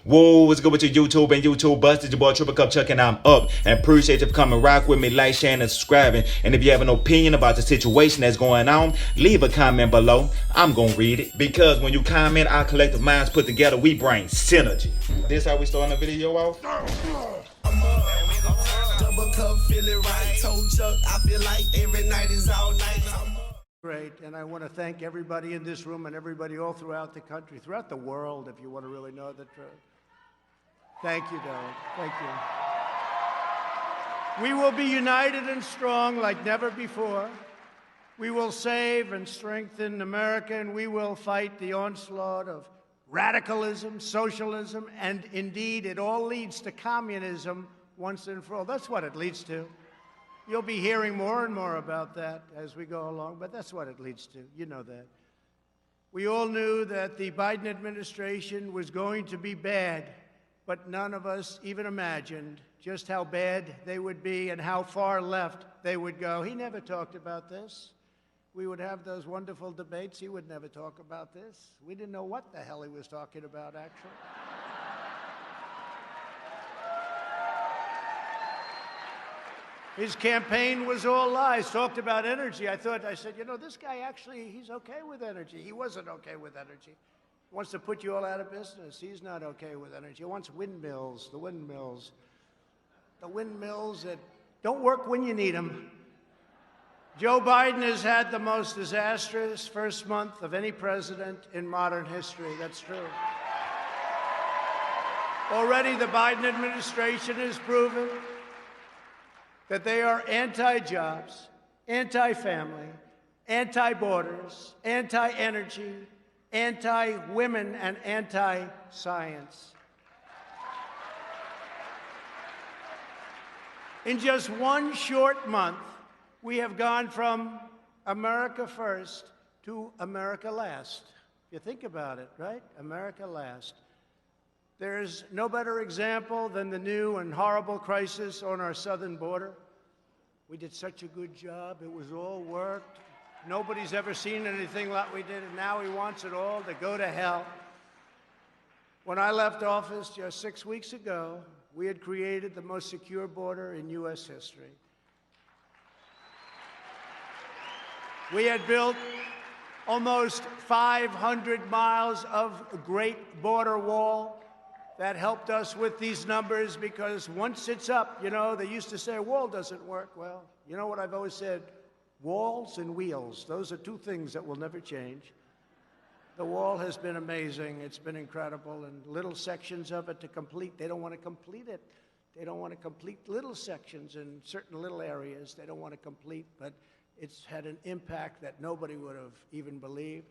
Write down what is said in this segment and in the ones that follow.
Whoa, what's good with your YouTube and YouTube busted? Your boy Triple Cup Chuck and I'm up. And appreciate you for coming rock with me, like, sharing, and subscribing. And if you have an opinion about the situation that's going on, leave a comment below. I'm gonna read it. Because when you comment, our collective minds put together, we bring synergy. This how we starting the video off? Double cup, feel it right. Told Chuck, I feel like every night is all night. Great, and I want to thank everybody in this room and everybody all throughout the country, throughout the world, if you want to really know the truth. Thank you, Derek. Thank you. We will be united and strong like never before. We will save and strengthen America, and we will fight the onslaught of radicalism, socialism, and indeed, it all leads to communism once and for all. That's what it leads to. You'll be hearing more and more about that as we go along, but that's what it leads to. You know that. We all knew that the Biden administration was going to be bad, but none of us even imagined just how bad they would be and how far left they would go. He never talked about this. We would have those wonderful debates. He would never talk about this. We didn't know what the hell he was talking about, actually. His campaign was all lies, talked about energy. I said, you know, this guy actually, he's okay with energy. He wasn't okay with energy. He wants to put you all out of business. He's not okay with energy. He wants windmills, the windmills that don't work when you need them. Joe Biden has had the most disastrous first month of any president in modern history. That's true. Already the Biden administration has proven that they are anti-jobs, anti-family, anti-borders, anti-energy, anti-women, and anti-science. In just one short month, we have gone from America first to America last. You think about it, right? America last. There's no better example than the new and horrible crisis on our southern border. We did such a good job. It was all worked. Nobody's ever seen anything like we did, and now he wants it all to go to hell. When I left office just 6 weeks ago, we had created the most secure border in U.S. history. We had built almost 500 miles of great border wall. That helped us with these numbers because once it's up, you know, they used to say a wall doesn't work. Well, you know what I've always said? Walls and wheels, those are two things that will never change. The wall has been amazing. It's been incredible. And little sections of it to complete, they don't want to complete it. They don't want to complete little sections in certain little areas. They don't want to complete, but it's had an impact that nobody would have even believed.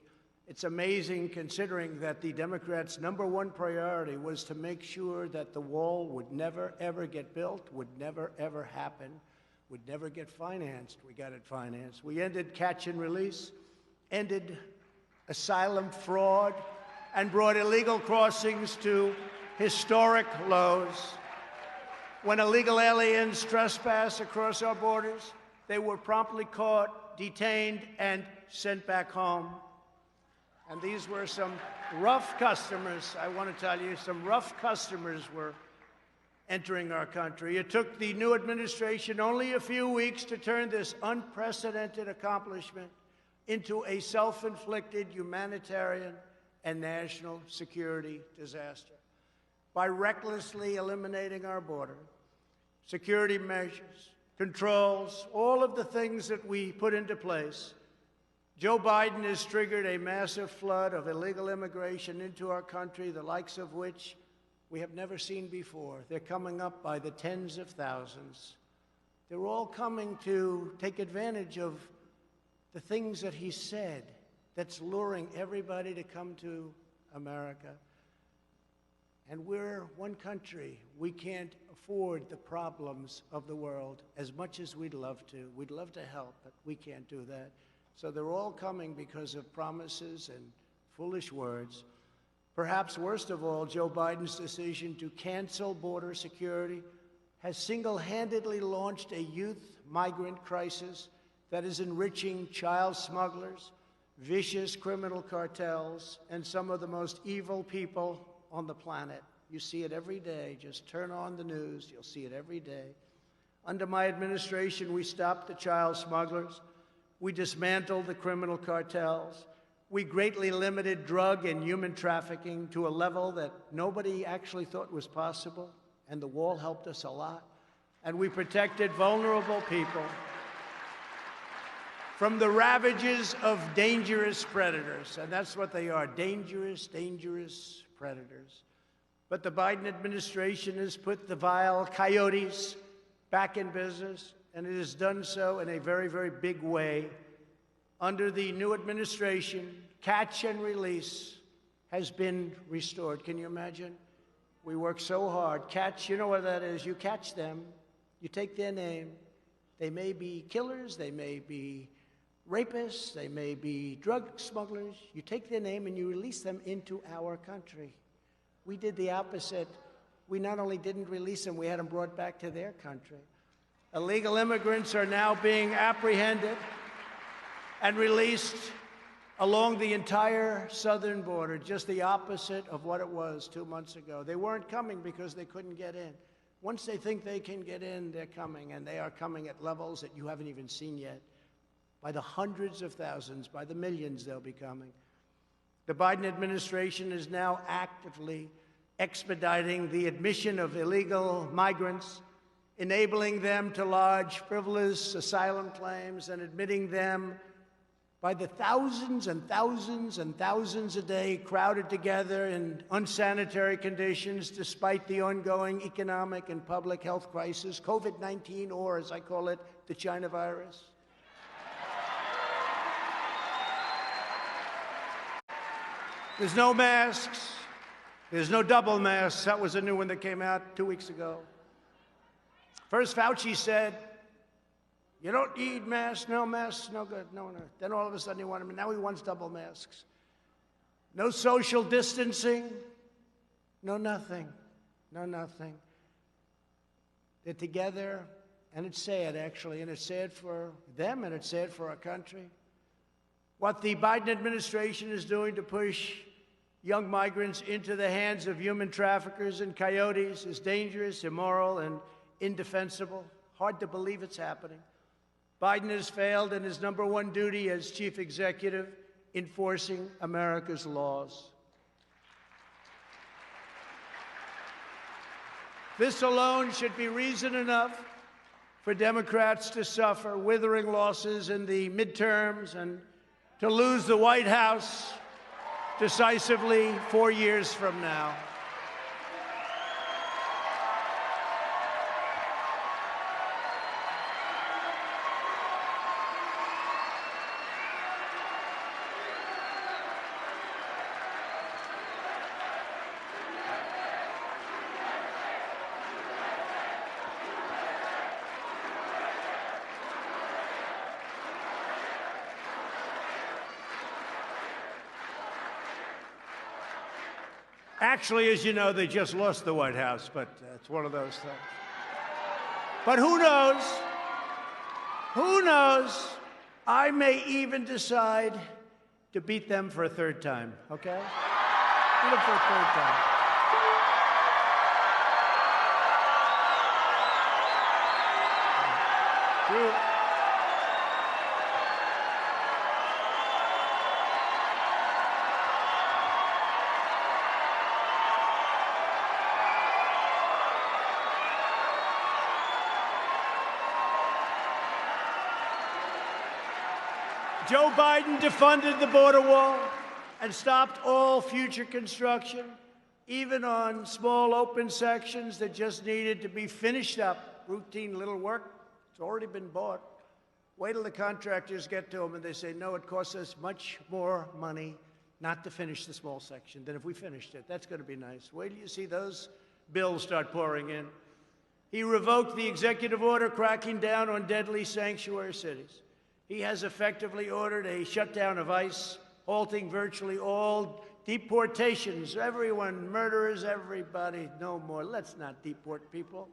It's amazing considering that the Democrats' #1 priority was to make sure that the wall would never, ever get built, would never, ever happen, would never get financed. We got it financed. We ended catch and release, ended asylum fraud, and brought illegal crossings to historic lows. When illegal aliens trespass across our borders, they were promptly caught, detained, and sent back home. And these were some rough customers. I want to tell you, some rough customers were entering our country. It took the new administration only a few weeks to turn this unprecedented accomplishment into a self-inflicted humanitarian and national security disaster. By recklessly eliminating our border, security measures, controls, all of the things that we put into place, Joe Biden has triggered a massive flood of illegal immigration into our country, the likes of which we have never seen before. They're coming up by the tens of thousands. They're all coming to take advantage of the things that he said that's luring everybody to come to America. And we're one country. We can't afford the problems of the world as much as we'd love to. We'd love to help, but we can't do that. So they're all coming because of promises and foolish words. Perhaps worst of all, Joe Biden's decision to cancel border security has single-handedly launched a youth migrant crisis that is enriching child smugglers, vicious criminal cartels, and some of the most evil people on the planet. You see it every day. Just turn on the news. You'll see it every day. Under my administration, we stopped the child smugglers. We dismantled the criminal cartels. We greatly limited drug and human trafficking to a level that nobody actually thought was possible, and the wall helped us a lot. And we protected vulnerable people from the ravages of dangerous predators. And that's what they are, dangerous, dangerous predators. But the Biden administration has put the vile coyotes back in business, and it has done so in a very, very big way. Under the new administration, catch and release has been restored. Can you imagine? We work so hard. Catch, you know what that is. You catch them, you take their name. They may be killers, they may be rapists, they may be drug smugglers. You take their name and you release them into our country. We did the opposite. We not only didn't release them, we had them brought back to their country. Illegal immigrants are now being apprehended and released along the entire southern border, just the opposite of what it was 2 months ago. They weren't coming because they couldn't get in. Once they think they can get in, they're coming, and they are coming at levels that you haven't even seen yet. By the hundreds of thousands, by the millions they'll be coming. The Biden administration is now actively expediting the admission of illegal migrants, enabling them to lodge frivolous asylum claims and admitting them by the thousands and thousands and thousands a day, crowded together in unsanitary conditions despite the ongoing economic and public health crisis, COVID-19, or as I call it, the China virus. There's no masks. There's no double masks. That was a new one that came out 2 weeks ago. First, Fauci said, you don't need masks, no good, no. Then all of a sudden he wanted, now he wants double masks. No social distancing, no nothing. They're together, and it's sad, actually, and it's sad for them, and it's sad for our country. What the Biden administration is doing to push young migrants into the hands of human traffickers and coyotes is dangerous, immoral, and indefensible. Hard to believe it's happening. Biden has failed in his number one duty as chief executive, enforcing America's laws. This alone should be reason enough for Democrats to suffer withering losses in the midterms and to lose the White House decisively 4 years from now. Actually, as you know, they just lost the White House, but it's one of those things. But who knows? Who knows? I may even decide to beat them for a third time, okay? Beat them for a third time. Joe Biden defunded the border wall and stopped all future construction, even on small open sections that just needed to be finished up. Routine little work, it's already been bought. Wait till the contractors get to them and they say, no, it costs us much more money not to finish the small section than if we finished it. That's going to be nice. Wait till you see those bills start pouring in. He revoked the executive order cracking down on deadly sanctuary cities. He has effectively ordered a shutdown of ICE, halting virtually all deportations. Everyone, murderers, everybody, no more. Let's not deport people.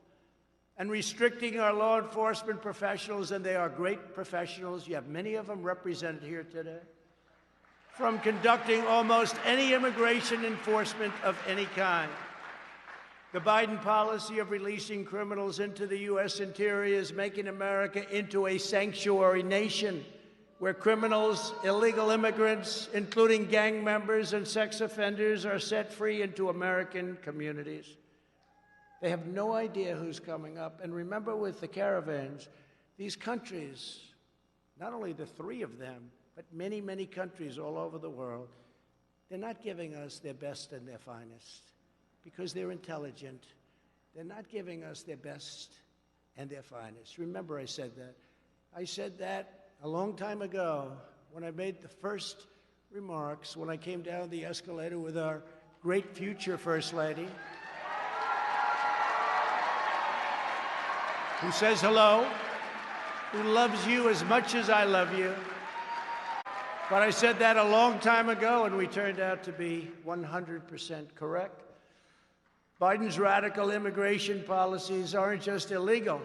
And restricting our law enforcement professionals, and they are great professionals. You have many of them represented here today, from conducting almost any immigration enforcement of any kind. The Biden policy of releasing criminals into the U.S. interior is making America into a sanctuary nation where criminals, illegal immigrants, including gang members and sex offenders, are set free into American communities. They have no idea who's coming up. And remember, with the caravans, these countries, not only the three of them, but many, many countries all over the world, they're not giving us their best and their finest because they're intelligent. They're not giving us their best and their finest. Remember, I said that. I said that a long time ago when I made the first remarks, when I came down the escalator with our great future First Lady, who says hello, who loves you as much as I love you. But I said that a long time ago, and we turned out to be 100% correct. Biden's radical immigration policies aren't just illegal.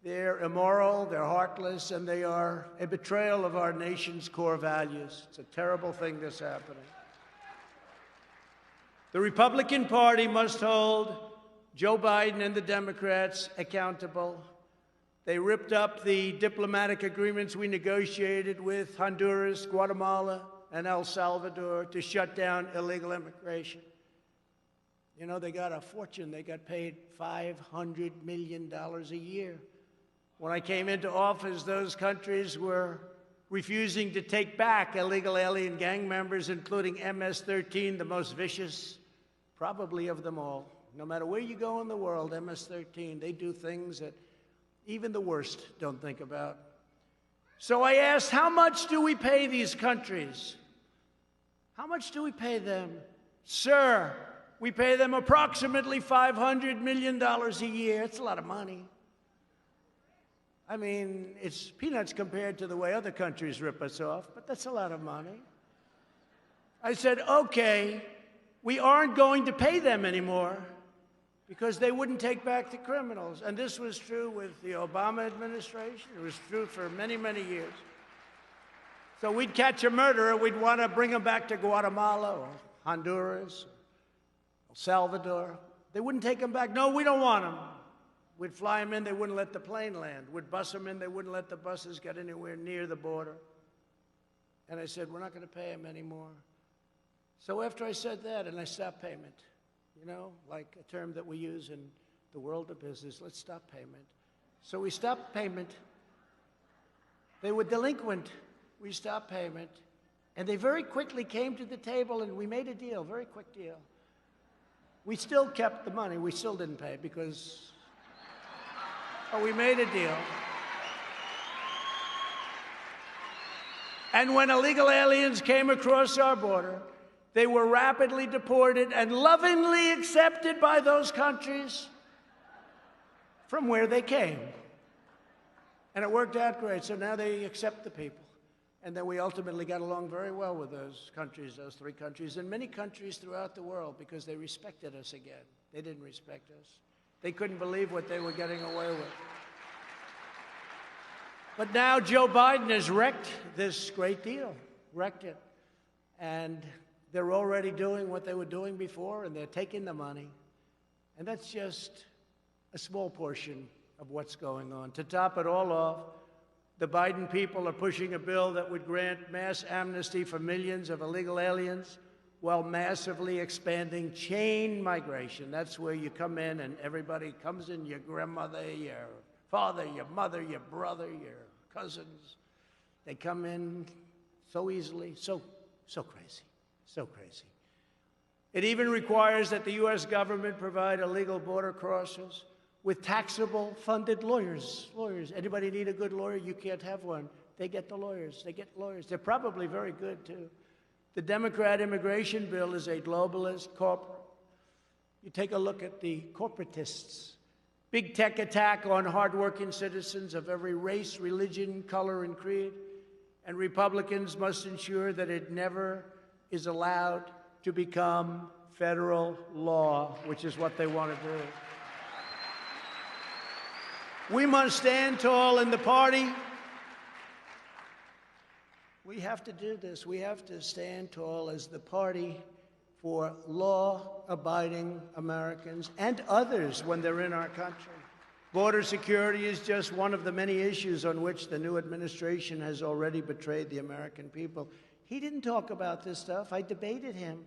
They're immoral, they're heartless, and they are a betrayal of our nation's core values. It's a terrible thing that's happening. The Republican Party must hold Joe Biden and the Democrats accountable. They ripped up the diplomatic agreements we negotiated with Honduras, Guatemala, and El Salvador to shut down illegal immigration. You know, they got a fortune. They got paid $500 million a year. When I came into office, those countries were refusing to take back illegal alien gang members, including MS-13, the most vicious, probably of them all. No matter where you go in the world, MS-13, they do things that even the worst don't think about. So I asked, how much do we pay these countries? How much do we pay them? Sir, we pay them approximately $500 million a year. It's a lot of money. I mean, it's peanuts compared to the way other countries rip us off, but that's a lot of money. I said, okay, we aren't going to pay them anymore because they wouldn't take back the criminals. And this was true with the Obama administration. It was true for many, many years. So we'd catch a murderer, we'd want to bring him back to Guatemala or Honduras, El Salvador. They wouldn't take him back. No, we don't want him. We'd fly him in, they wouldn't let the plane land. We'd bus him in, they wouldn't let the buses get anywhere near the border. And I said, we're not going to pay him anymore. So after I said that, and I stopped payment, you know, like a term that we use in the world of business, let's stop payment. So we stopped payment. They were delinquent. We stopped payment. And they very quickly came to the table and we made a deal, very quick deal. We still kept the money. We still didn't pay because, but we made a deal. And when illegal aliens came across our border, they were rapidly deported and lovingly accepted by those countries from where they came. And it worked out great. So now they accept the people. And then we ultimately got along very well with those countries, those three countries, and many countries throughout the world because they respected us again. They didn't respect us. They couldn't believe what they were getting away with. But now Joe Biden has wrecked this great deal, wrecked it. And they're already doing what they were doing before, and they're taking the money. And that's just a small portion of what's going on. To top it all off, the Biden people are pushing a bill that would grant mass amnesty for millions of illegal aliens while massively expanding chain migration. That's where you come in and everybody comes in, your grandmother, your father, your mother, your brother, your cousins. They come in so easily, so crazy. So crazy. It even requires that the U.S. government provide illegal border crossers with taxable funded lawyers. Anybody need a good lawyer? You can't have one. They get the lawyers. They get lawyers. They're probably very good, too. The Democrat immigration bill is a globalist corporate. You take a look at the corporatists. Big tech attack on hardworking citizens of every race, religion, color, and creed. And Republicans must ensure that it never is allowed to become federal law, which is what they want to do. We must stand tall in the party. We have to do this. We have to stand tall as the party for law-abiding Americans and others when they're in our country. Border security is just one of the many issues on which the new administration has already betrayed the American people. He didn't talk about this stuff. I debated him.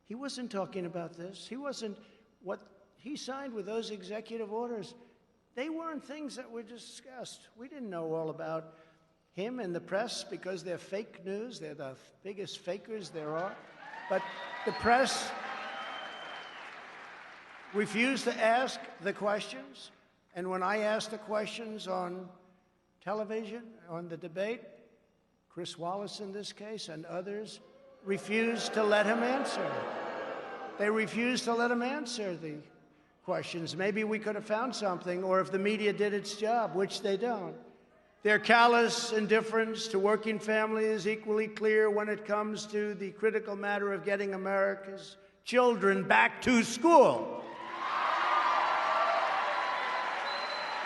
He wasn't talking about this. He wasn't. What he signed with those executive orders, they weren't things that were discussed. We didn't know all about him and the press because they're fake news. They're the biggest fakers there are. But the press refused to ask the questions. And when I asked the questions on television, on the debate, Chris Wallace in this case and others refused to let him answer. They refused to let him answer the questions. Maybe we could have found something, or if the media did its job, which they don't. Their callous indifference to working families is equally clear when it comes to the critical matter of getting America's children back to school.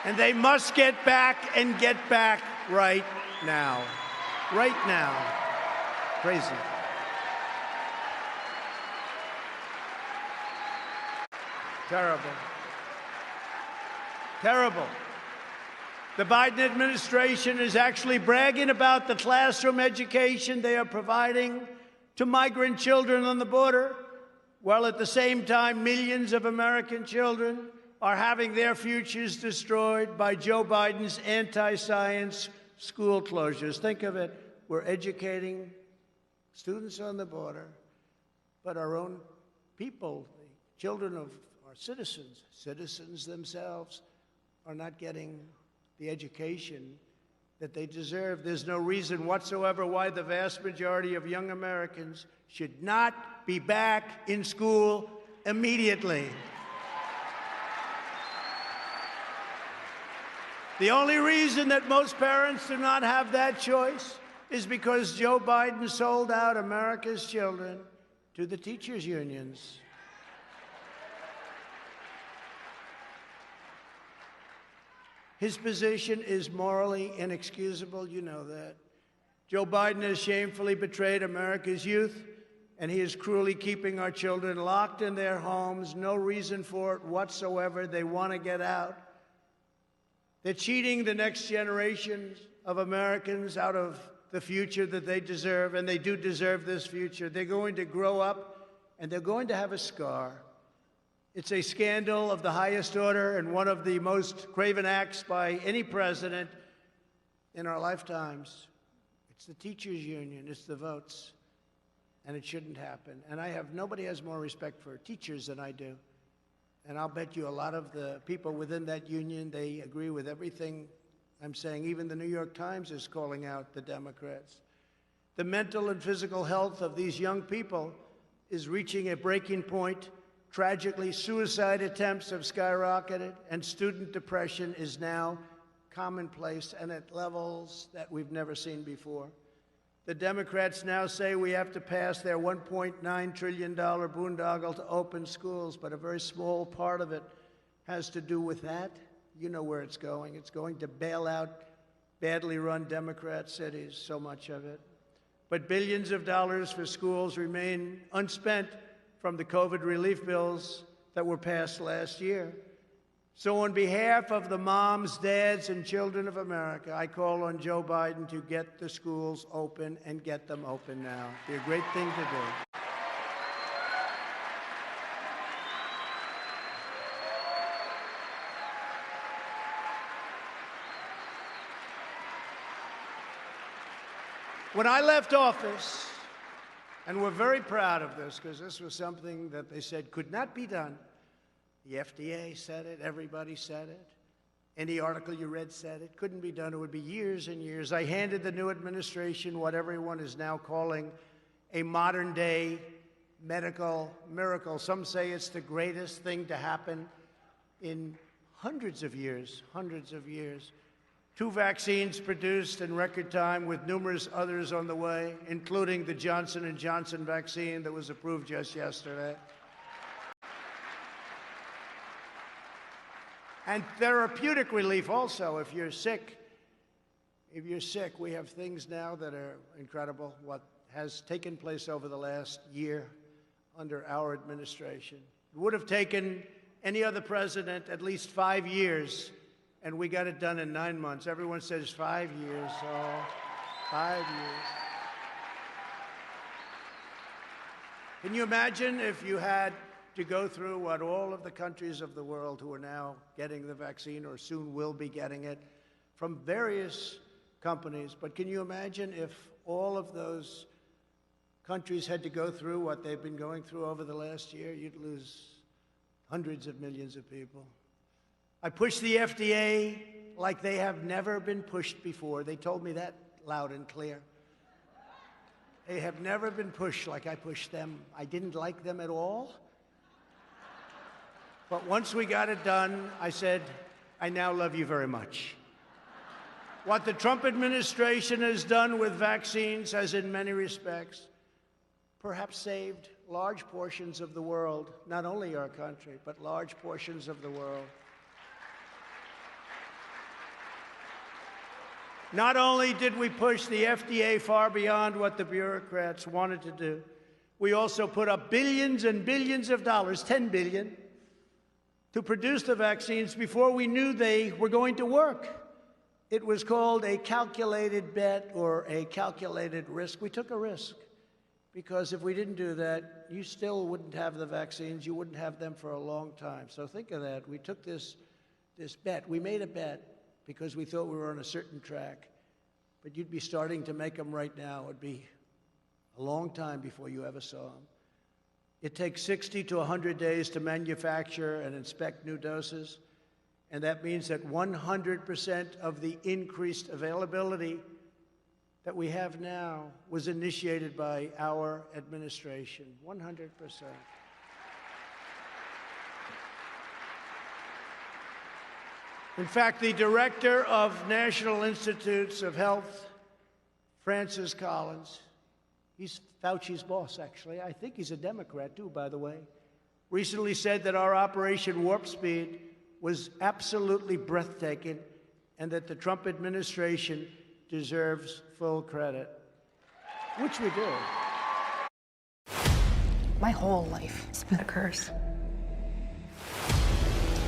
And they must get back and get back right now. Right now. Crazy. Terrible. Terrible. The Biden administration is actually bragging about the classroom education they are providing to migrant children on the border, while at the same time millions of American children are having their futures destroyed by Joe Biden's anti-science school closures. Think of it. We're educating students on the border, but our own people, the children of our citizens themselves, are not getting the education that they deserve. There's no reason whatsoever why the vast majority of young Americans should not be back in school immediately. The only reason that most parents do not have that choice is because Joe Biden sold out America's children to the teachers' unions. His position is morally inexcusable, you know that. Joe Biden has shamefully betrayed America's youth, and he is cruelly keeping our children locked in their homes. No reason for it whatsoever. They want to get out. They're cheating the next generation of Americans out of the future that they deserve, and they do deserve this future. They're going to grow up, and they're going to have a scar. It's a scandal of the highest order and one of the most craven acts by any president in our lifetimes. It's the teachers' union. It's the votes. And it shouldn't happen. And nobody has more respect for teachers than I do. And I'll bet you a lot of the people within that union, they agree with everything I'm saying. Even the New York Times is calling out the Democrats. The mental and physical health of these young people is reaching a breaking point. Tragically, suicide attempts have skyrocketed, and student depression is now commonplace and at levels that we've never seen before. The Democrats now say we have to pass their $1.9 trillion boondoggle to open schools, but a very small part of it has to do with that. You know where it's going. It's going to bail out badly run Democrat cities, so much of it. But billions of dollars for schools remain unspent from the COVID relief bills that were passed last year. So on behalf of the moms, dads, and children of America, I call on Joe Biden to get the schools open and get them open now. It'd be a great thing to do. When I left office, and we're very proud of this because this was something that they said could not be done. The FDA said it. Everybody said it. Any article you read said it. Couldn't be done. It would be years and years. I handed the new administration what everyone is now calling a modern-day medical miracle. Some say it's the greatest thing to happen in hundreds of years, 2 vaccines produced in record time with numerous others on the way, including the Johnson & Johnson vaccine that was approved just yesterday. And therapeutic relief also, if you're sick, we have things now that are incredible. What has taken place over the last year under our administration. It would have taken any other president at least 5 years, and we got it done in 9 months. Everyone says 5 years, oh, 5 years. Can you imagine if you had to go through what all of the countries of the world who are now getting the vaccine or soon will be getting it from various companies, but can you imagine if all of those countries had to go through what they've been going through over the last year? You'd lose hundreds of millions of people. I pushed the FDA like they have never been pushed before. They told me that loud and clear. They have never been pushed like I pushed them. I didn't like them at all. But once we got it done, I said, I now love you very much. What the Trump administration has done with vaccines has, in many respects, perhaps saved large portions of the world, not only our country, but large portions of the world. Not only did we push the FDA far beyond what the bureaucrats wanted to do, we also put up billions and billions of dollars, $10 billion, to produce the vaccines before we knew they were going to work. It was called a calculated bet or a calculated risk. We took a risk because if we didn't do that, you still wouldn't have the vaccines. You wouldn't have them for a long time. So think of that. We took this bet. We made a bet because we thought we were on a certain track. But you'd be starting to make them right now. It would be a long time before you ever saw them. It takes 60 to 100 days to manufacture and inspect new doses. And that means that 100% of the increased availability that we have now was initiated by our administration, 100%. In fact, the director of National Institutes of Health, Francis Collins, he's Fauci's boss, actually. I think he's a Democrat, too, by the way, recently said that our Operation Warp Speed was absolutely breathtaking and that the Trump administration deserves full credit, which we do. My whole life has been a curse.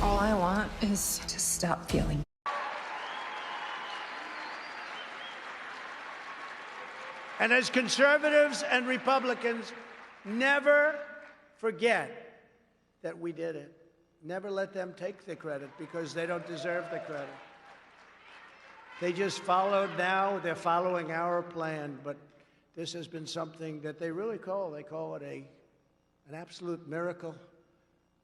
All I want is to stop feeling. And as conservatives and Republicans, never forget that we did it. Never let them take the credit because they don't deserve the credit. They just followed now, they're following our plan, but this has been something that they really call it an absolute miracle.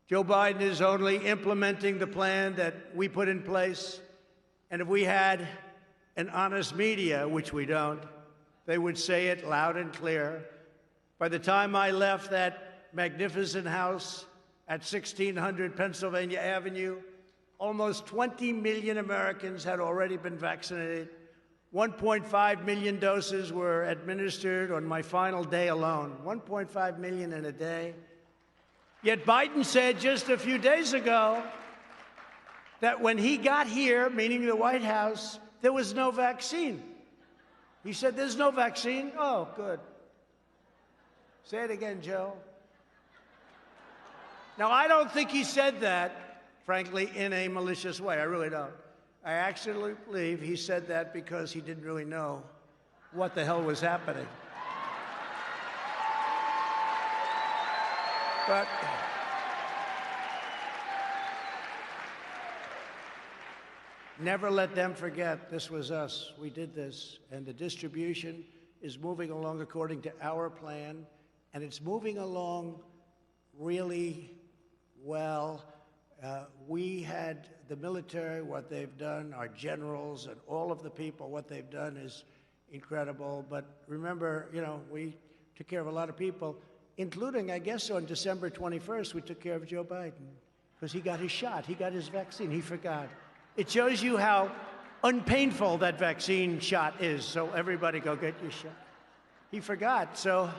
Joe Biden is only implementing the plan that we put in place, and if we had an honest media, which we don't, they would say it loud and clear. By the time I left that magnificent house at 1600 Pennsylvania Avenue, almost 20 million Americans had already been vaccinated. 1.5 million doses were administered on my final day alone. 1.5 million in a day. Yet Biden said just a few days ago that when he got here, meaning the White House, there was no vaccine. He said, there's no vaccine? Oh, good. Say it again, Joe. Now, I don't think he said that, frankly, in a malicious way. I really don't. I actually believe he said that because he didn't really know what the hell was happening. But never let them forget this was us. We did this, and the distribution is moving along according to our plan, and it's moving along really well. We had the military, what they've done, our generals and all of the people, what they've done is incredible. But remember, we took care of a lot of people, including, I guess, on December 21st, we took care of Joe Biden because he got his shot. He got his vaccine. He forgot. It shows you how unpainful that vaccine shot is. So everybody go get your shot. He forgot. So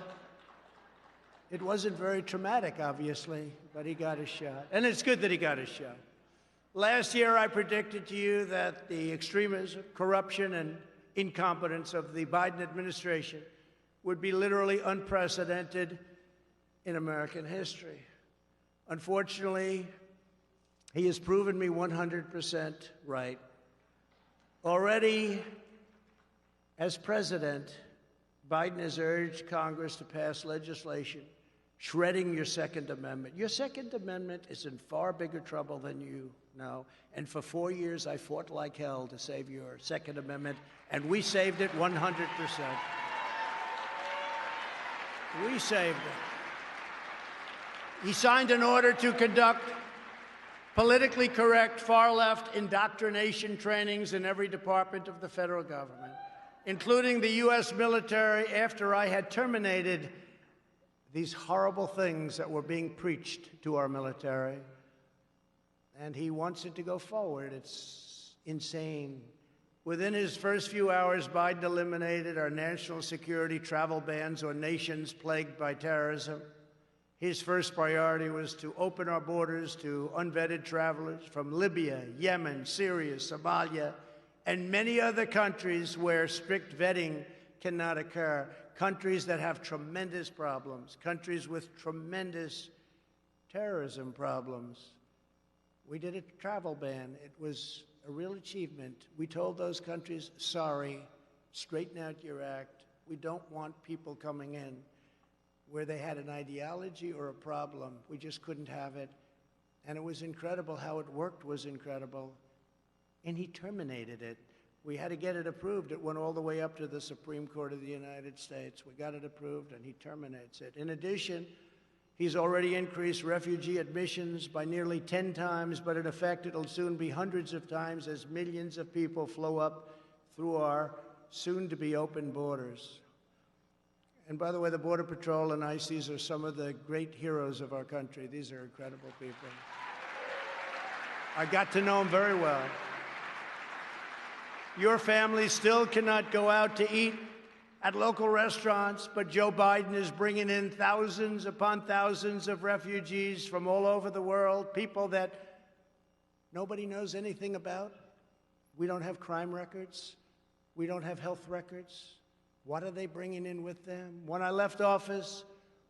it wasn't very traumatic, obviously, but he got his shot. And it's good that he got his shot. Last year, I predicted to you that the extremism, corruption, and incompetence of the Biden administration would be literally unprecedented. in American history. Unfortunately, he has proven me 100% right. Already, as president, Biden has urged Congress to pass legislation shredding your Second Amendment. Your Second Amendment is in far bigger trouble than you know. And for 4 years, I fought like hell to save your Second Amendment, and we saved it 100%. We saved it. He signed an order to conduct politically correct far-left indoctrination trainings in every department of the federal government, including the U.S. military, after I had terminated these horrible things that were being preached to our military. And he wants it to go forward. It's insane. Within his first few hours, Biden eliminated our national security travel bans on nations plagued by terrorism. His first priority was to open our borders to unvetted travelers from Libya, Yemen, Syria, Somalia, and many other countries where strict vetting cannot occur. Countries that have tremendous problems, countries with tremendous terrorism problems. We did a travel ban. It was a real achievement. We told those countries, sorry, straighten out your act. We don't want people coming in where they had an ideology or a problem. We just couldn't have it. And it was incredible. How it worked was incredible. And he terminated it. We had to get it approved. It went all the way up to the Supreme Court of the United States. We got it approved, and he terminates it. In addition, he's already increased refugee admissions by nearly 10 times, but in effect, it'll soon be hundreds of times as millions of people flow up through our soon-to-be open borders. And by the way, the Border Patrol and ICE, these are some of the great heroes of our country. These are incredible people. I got to know them very well. Your family still cannot go out to eat at local restaurants, but Joe Biden is bringing in thousands upon thousands of refugees from all over the world, people that nobody knows anything about. We don't have crime records. We don't have health records. What are they bringing in with them? When I left office,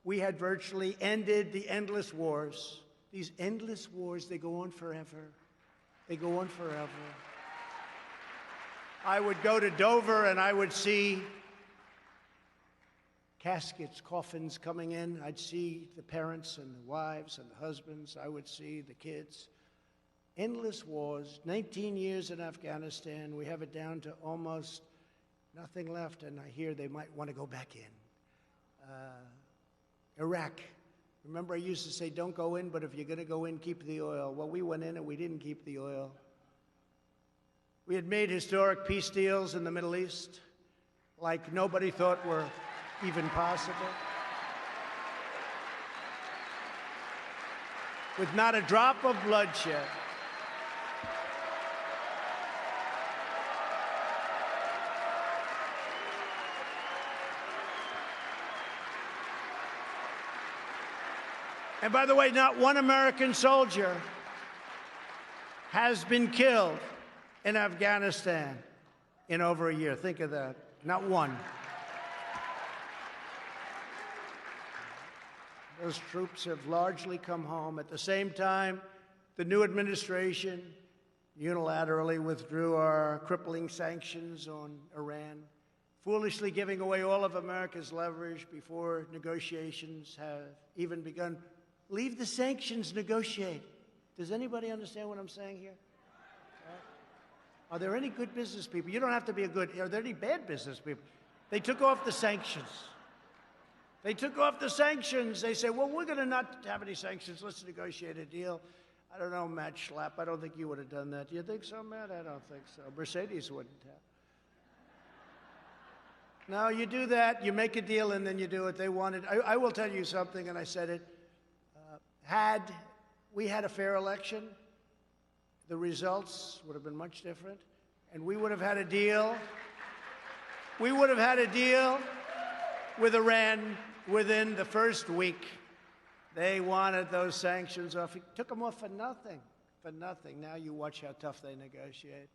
we had virtually ended the endless wars. These endless wars, they go on forever. They go on forever. I would go to Dover and I would see caskets, coffins coming in. I'd see the parents and the wives and the husbands. I would see the kids. Endless wars, 19 years in Afghanistan. We have it down to almost nothing left, and I hear they might want to go back in. Iraq. Remember I used to say, don't go in, but if you're going to go in, keep the oil. Well, we went in and we didn't keep the oil. We had made historic peace deals in the Middle East like nobody thought were even possible. With not a drop of bloodshed. And by the way, not one American soldier has been killed in Afghanistan in over a year. Think of that. Not one. Those troops have largely come home. At the same time, the new administration unilaterally withdrew our crippling sanctions on Iran, foolishly giving away all of America's leverage before negotiations have even begun. Leave the sanctions, negotiate. Does anybody understand what I'm saying here? Are there any good business people? You don't have to be a good. Are there any bad business people? They took off the sanctions. They took off the sanctions. They said, well, we're going to not have any sanctions. Let's negotiate a deal. I don't know, Matt Schlapp. I don't think you would have done that. Do you think so, Matt? I don't think so. Mercedes wouldn't have. No, you do that. You make a deal, and then you do it. They wanted. I will tell you something, and I said it. Had we had a fair election, the results would have been much different, and we would have had a deal. We would have had a deal with Iran within the first week. They wanted those sanctions off. He took them off for nothing, for nothing. Now you watch how tough they negotiate.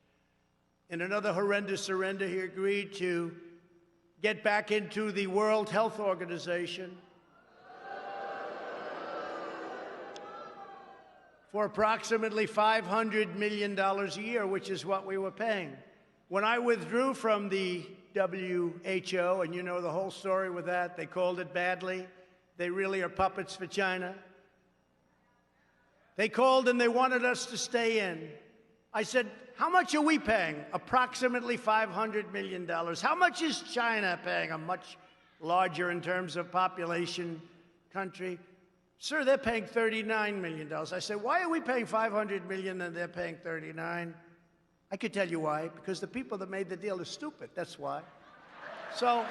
In another horrendous surrender, he agreed to get back into the World Health Organization. for approximately $500 million a year, which is what we were paying. When I withdrew from the WHO, and you know the whole story with that, they called it badly. They really are puppets for China. They called and they wanted us to stay in. I said, how much are we paying? Approximately $500 million. How much is China paying? A much larger in terms of population country. Sir, they're paying $39 million. I said, why are we paying $500 million and they're paying $39? I could tell you why, because the people that made the deal are stupid, that's why. So,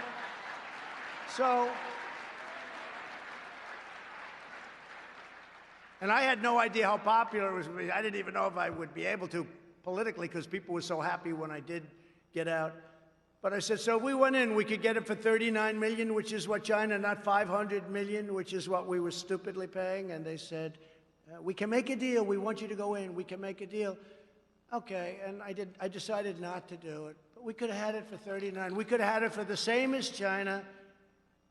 and I had no idea how popular it was. I didn't even know if I would be able to politically, because people were so happy when I did get out. But I said, so if we went in, we could get it for $39 million, which is what China, not $500 million, which is what we were stupidly paying. And they said, we can make a deal. We want you to go in. We can make a deal. Okay, and I decided not to do it. But we could have had it for $39. We could have had it for the same as China.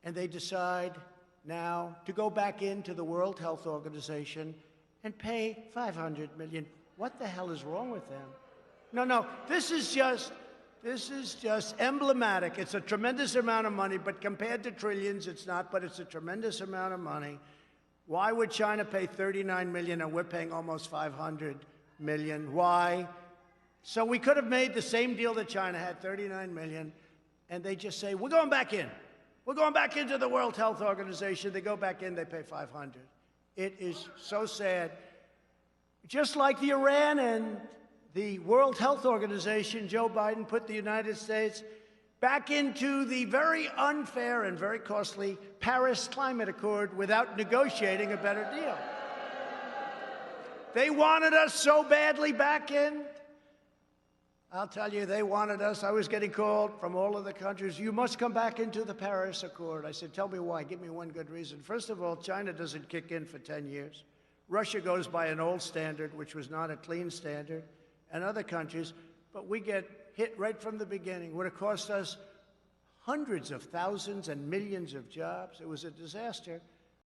And they decide now to go back into the World Health Organization and pay $500 million. What the hell is wrong with them? No, this is just emblematic. It's a tremendous amount of money, but compared to trillions, it's not, but it's a tremendous amount of money. Why would China pay $39 million and we're paying almost $500 million? Why? So we could have made the same deal that China had, $39 million, and they just say, we're going back in. We're going back into the World Health Organization. They go back in, they pay $500. It is so sad. Just like the Iran and the World Health Organization, Joe Biden put the United States back into the very unfair and very costly Paris Climate Accord without negotiating a better deal. They wanted us so badly back in. I'll tell you, they wanted us. I was getting called from all of the countries. You must come back into the Paris Accord. I said, tell me why. Give me one good reason. First of all, China doesn't kick in for 10 years. Russia goes by an old standard, which was not a clean standard, and other countries. But we get hit right from the beginning. It would have cost us hundreds of thousands and millions of jobs. It was a disaster.